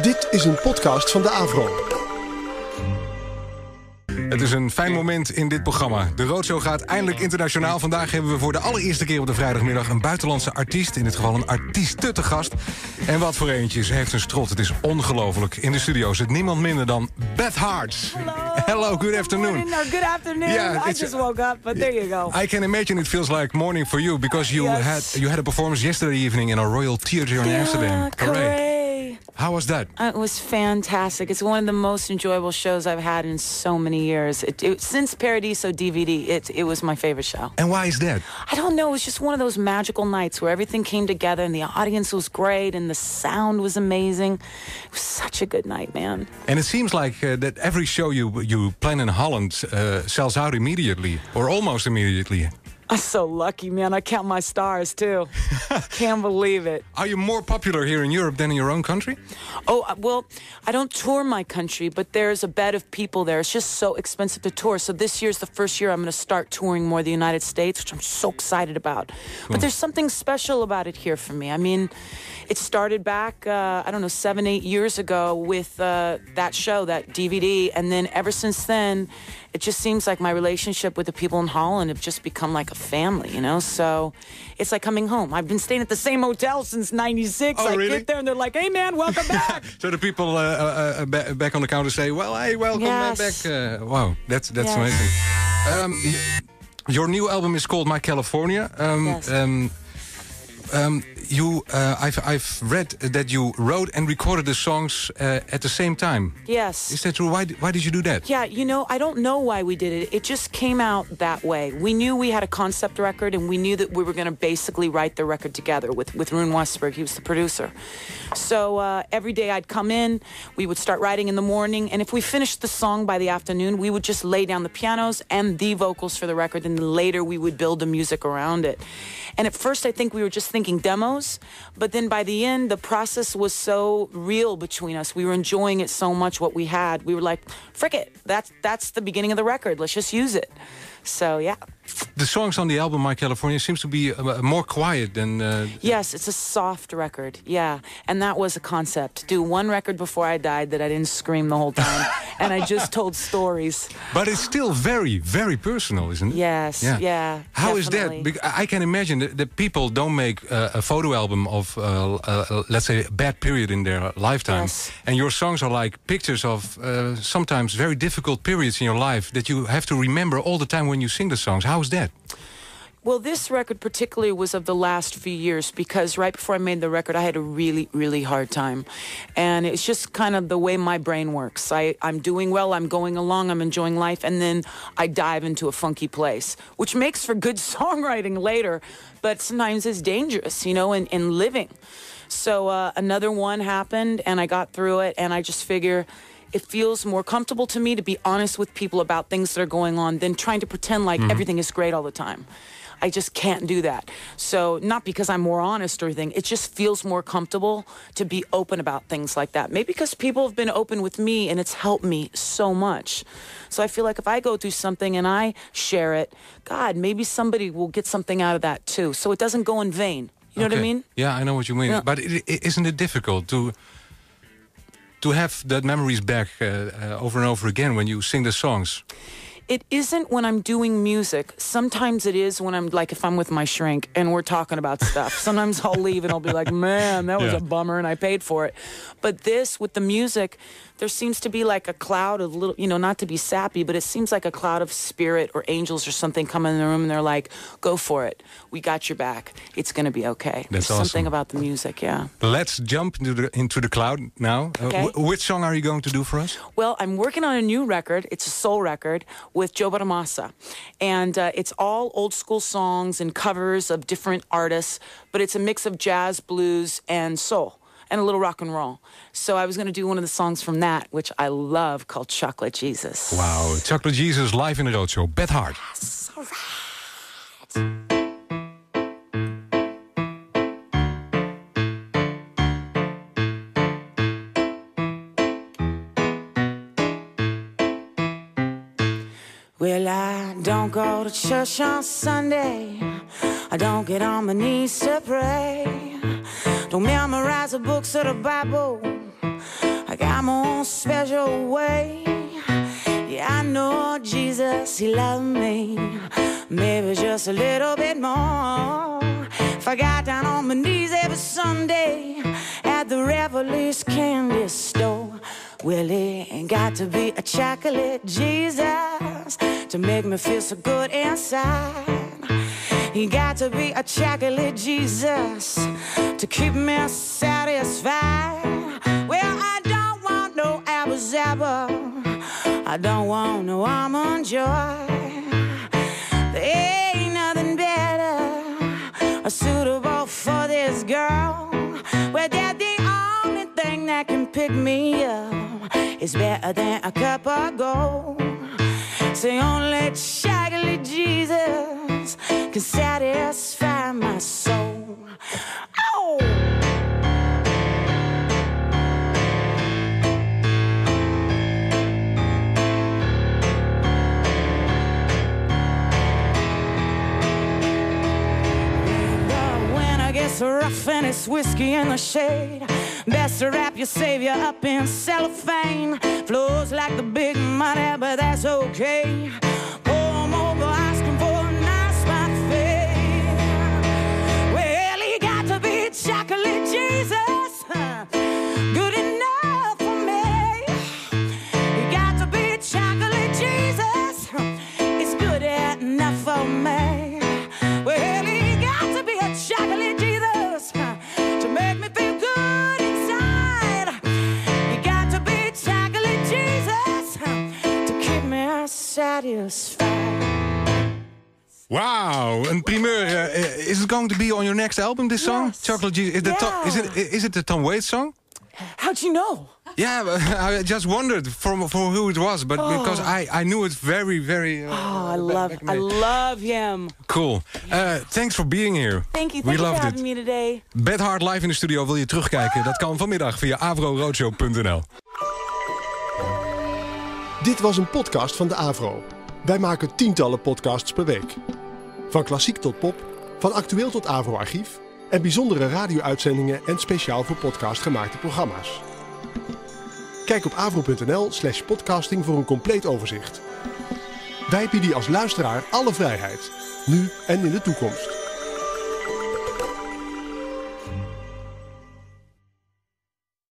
Dit is een podcast van de Avro. Het is een fijn moment in dit programma. De Roodshow gaat eindelijk internationaal. Vandaag hebben we voor de allereerste keer op de vrijdagmiddag een buitenlandse artiest. In dit geval een artieste te gast. En wat voor eentje. Ze heeft een strot. Het is ongelooflijk. In de studio zit niemand minder dan Beth Hart. Hello, good afternoon. Morning or good afternoon. Yeah, I just woke up, but there you go. I can imagine it feels like morning for you because you had a performance yesterday evening in a Royal Theater in Amsterdam. Carre. How was that? It was fantastic. It's one of the most enjoyable shows I've had in so many years. Since Paradiso DVD, it was my favorite show. And why is that? I don't know. It was just one of those magical nights where everything came together and the audience was great and the sound was amazing. It was such a good night, man. And it seems like that every show you plan in Holland sells out immediately, or almost immediately. I'm so lucky, man. I count my stars, too. Can't believe it. Are you more popular here in Europe than in your own country? Oh, well, I don't tour my country, but there's a bed of people there. It's just so expensive to tour. So this year's the first year I'm going to start touring more the United States, which I'm so excited about. Cool. But there's something special about it here for me. I mean, it started back, 7, 8 years ago with that show, that DVD. And then ever since then, it just seems like my relationship with the people in Holland have just become like a family, you know? So it's like coming home. I've been staying at the same hotel since 96. Oh, I really? get there and they're like, hey, man, welcome back. So the people back on the counter say, well, hey, welcome back. Wow, that's amazing. Your new album is called My California. I've read that you wrote and recorded the songs at the same time. Yes. Is that true? Why did you do that? Yeah, you know, I don't know why we did it. It just came out that way. We knew we had a concept record, and we knew that we were going to basically write the record together with Ruben Westberg. He was the producer. So every day I'd come in, we would start writing in the morning, and if we finished the song by the afternoon, we would just lay down the pianos and the vocals for the record, and then later we would build the music around it. And at first I think we were just thinking demos, but then by the end, the process was so real between us. We were enjoying it so much, what we had. We were like, frick it, that's the beginning of the record. Let's just use it. So, yeah. The songs on the album, My California, seems to be more quiet than... Yes, it's a soft record, yeah. And that was a concept. Do one record before I died that I didn't scream the whole time. And I just told stories. But it's still very, very personal, isn't it? Yes, yeah. How definitely. is that? Because I can imagine that people don't make a photo album of, let's say, a bad period in their lifetime. Yes. And your songs are like pictures of sometimes very difficult periods in your life that you have to remember all the time when you sing the songs. How is that? Well, this record particularly was of the last few years because right before I made the record, I had a really, really hard time. And it's just kind of the way my brain works. I'm doing well, I'm going along, I'm enjoying life, and then I dive into a funky place, which makes for good songwriting later, but sometimes it's dangerous, you know, in living. So another one happened, and I got through it, and I just figure... It feels more comfortable to me to be honest with people about things that are going on than trying to pretend like everything is great all the time. I just can't do that. So not because I'm more honest or anything. It just feels more comfortable to be open about things like that. Maybe because people have been open with me and it's helped me so much. So I feel like if I go through something and I share it, God, maybe somebody will get something out of that too. So it doesn't go in vain. You know what I mean? Yeah, I know what you mean. Yeah. But isn't it difficult to have that memories back over and over again when you sing the songs? It isn't when I'm doing music. Sometimes it is when I'm, like, if I'm with my shrink and we're talking about stuff. Sometimes I'll leave and I'll be like, man, that was a bummer and I paid for it. But this, with the music, there seems to be like a cloud of little, you know, not to be sappy, but it seems like a cloud of spirit or angels or something come in the room and they're like, go for it. We got your back. It's going to be okay. That's There's awesome. Something about the music, yeah. Let's jump into the cloud now. Okay. Which song are you going to do for us? Well, I'm working on a new record. It's a soul record with Joe Bonamassa. And it's all old school songs and covers of different artists, but it's a mix of jazz, blues, and soul. And a little rock and roll. So I was going to do one of the songs from that, which I love, called Chocolate Jesus. Wow, Chocolate Jesus live in the Roodshow. Beth Hart. Yes, all right. Well, I don't go to church on Sunday. I don't get on my knees to pray. Don't memorize the books of the Bible. on special way. Yeah, I know Jesus, he loved me. Maybe just a little bit more. If I got down on my knees every Sunday at the Revelry's candy store. Well, it ain't got to be a chocolate Jesus to make me feel so good inside. He got to be a chocolate Jesus to keep me satisfied. Well, I don't want no apple zapper. I don't want no almond joy. There ain't nothing better suitable for this girl. Well, they're the only thing that can pick me up. It's better than a cup of gold. Say only chocolate Jesus can satisfy my soul. Oh! It's rough and it's whiskey in the shade. Best to wrap your savior up in cellophane. Flows like the big money, but that's okay. Pour 'em over, asking for a nice buffet. Well, he got to be chocolate Jesus, good enough for me. He got to be chocolate Jesus, it's good enough for me. Well, he got to be a chocolate Jesus to make me feel good inside. You got to be chocolate Jesus to keep me satisfied. Wow, een primeur. Is it going to be on your next album, this song? Yes. Chocolate Jesus. Is it the Tom Waits song? How'd you know? Yeah, I just wondered for who it was, but because I knew it very, very... I love him. Cool. Thanks for being here. Thank you for having me today. Beth Hart live in de studio. Wil je terugkijken? Dat kan vanmiddag via avroroadshow.nl. Dit was een podcast van de AVRO. Wij maken tientallen podcasts per week. Van klassiek tot pop, van actueel tot AVRO-archief... en bijzondere radio-uitzendingen en speciaal voor podcast gemaakte programma's. Kijk op avro.nl/podcasting voor een compleet overzicht. Wij bieden je als luisteraar alle vrijheid, nu en in de toekomst.